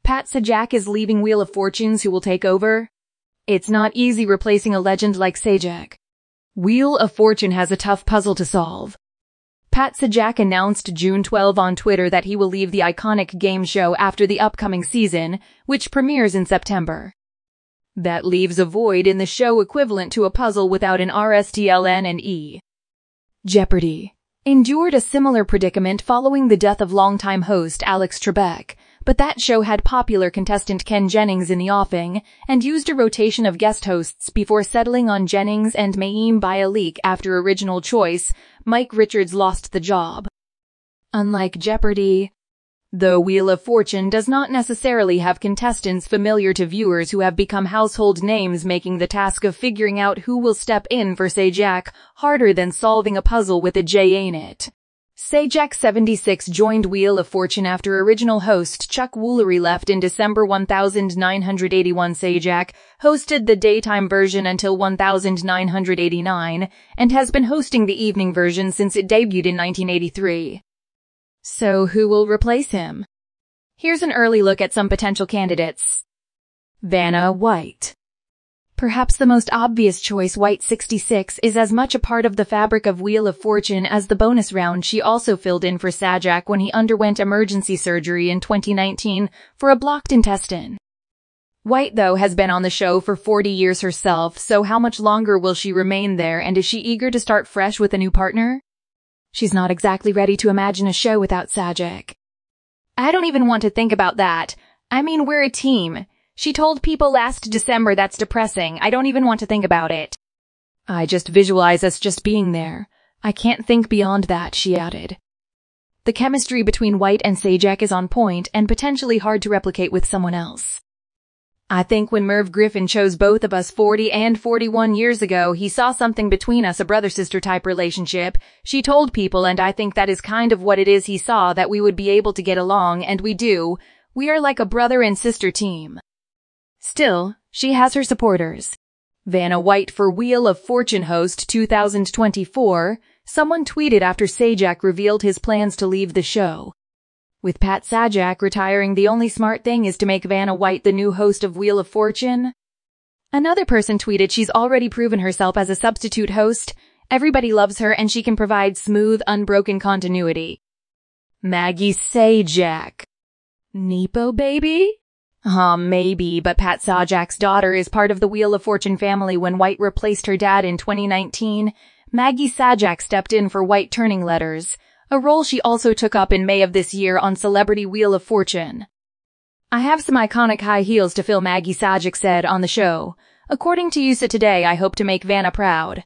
Pat Sajak is leaving Wheel of Fortunes. Who will take over? It's not easy replacing a legend like Sajak. Wheel of Fortune has a tough puzzle to solve. Pat Sajak announced June 12 on Twitter that he will leave the iconic game show after the upcoming season, which premieres in September. That leaves a void in the show equivalent to a puzzle without an RSTLN and E. Jeopardy! Endured a similar predicament following the death of longtime host Alex Trebek, but that show had popular contestant Ken Jennings in the offing and used a rotation of guest hosts before settling on Jennings and Mayim by a leak after original choice, Mike Richards lost the job. Unlike Jeopardy! The Wheel of Fortune does not necessarily have contestants familiar to viewers who have become household names, making the task of figuring out who will step in for Sajak harder than solving a puzzle with a J in it. Sajak 76 joined Wheel of Fortune after original host Chuck Woolery left in December 1981. Sajak hosted the daytime version until 1989 and has been hosting the evening version since it debuted in 1983. So who will replace him? Here's an early look at some potential candidates. Vanna White. Perhaps the most obvious choice, White 66 is as much a part of the fabric of Wheel of Fortune as the bonus round. She also filled in for Sajak when he underwent emergency surgery in 2019 for a blocked intestine. White, though, has been on the show for 40 years herself, so how much longer will she remain there, and is she eager to start fresh with a new partner? She's not exactly ready to imagine a show without Sajak. I don't even want to think about that. I mean, we're a team. She told People last December that's depressing. I don't even want to think about it. I just visualize us just being there. I can't think beyond that, she added. The chemistry between White and Sajak is on point and potentially hard to replicate with someone else. I think when Merv Griffin chose both of us 40 and 41 years ago, he saw something between us, a brother-sister type relationship, she told People, and I think that is kind of what it is. He saw that we would be able to get along, and we do. We are like a brother and sister team. Still, she has her supporters. Vanna White for Wheel of Fortune host 2024, someone tweeted after Sajak revealed his plans to leave the show. With Pat Sajak retiring, the only smart thing is to make Vanna White the new host of Wheel of Fortune. Another person tweeted she's already proven herself as a substitute host. Everybody loves her and she can provide smooth, unbroken continuity. Maggie Sajak. Nepo baby? Maybe, but Pat Sajak's daughter is part of the Wheel of Fortune family. When White replaced her dad in 2019, Maggie Sajak stepped in for White, turning letters, a role she also took up in May of this year on Celebrity Wheel of Fortune. I have some iconic high heels to fill, Maggie Sajak said on the show. According to USA Today, I hope to make Vanna proud.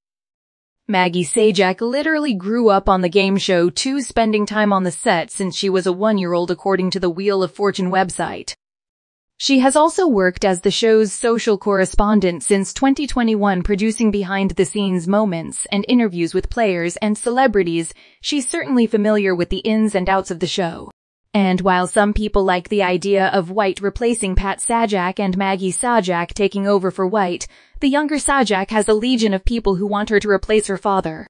Maggie Sajak literally grew up on the game show too, spending time on the set since she was a 1-year-old, according to the Wheel of Fortune website. She has also worked as the show's social correspondent since 2021, producing behind-the-scenes moments and interviews with players and celebrities. She's certainly familiar with the ins and outs of the show. And while some people like the idea of White replacing Pat Sajak and Maggie Sajak taking over for White, the younger Sajak has a legion of people who want her to replace her father.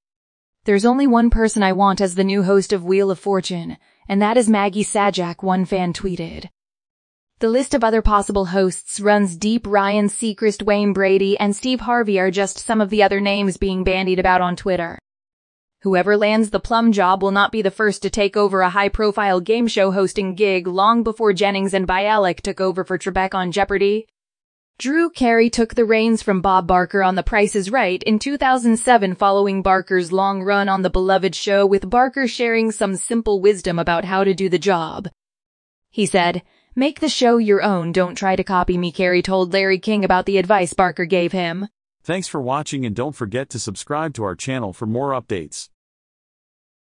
There's only one person I want as the new host of Wheel of Fortune, and that is Maggie Sajak, one fan tweeted. The list of other possible hosts runs deep. Ryan Seacrest, Wayne Brady, and Steve Harvey are just some of the other names being bandied about on Twitter. Whoever lands the plum job will not be the first to take over a high-profile game show hosting gig. Long before Jennings and Bialik took over for Trebek on Jeopardy! Drew Carey took the reins from Bob Barker on The Price is Right in 2007 following Barker's long run on the beloved show, with Barker sharing some simple wisdom about how to do the job. He said, "Make the show your own, don't try to copy me," Carey told Larry King about the advice Barker gave him. Thanks for watching, and don't forget to subscribe to our channel for more updates.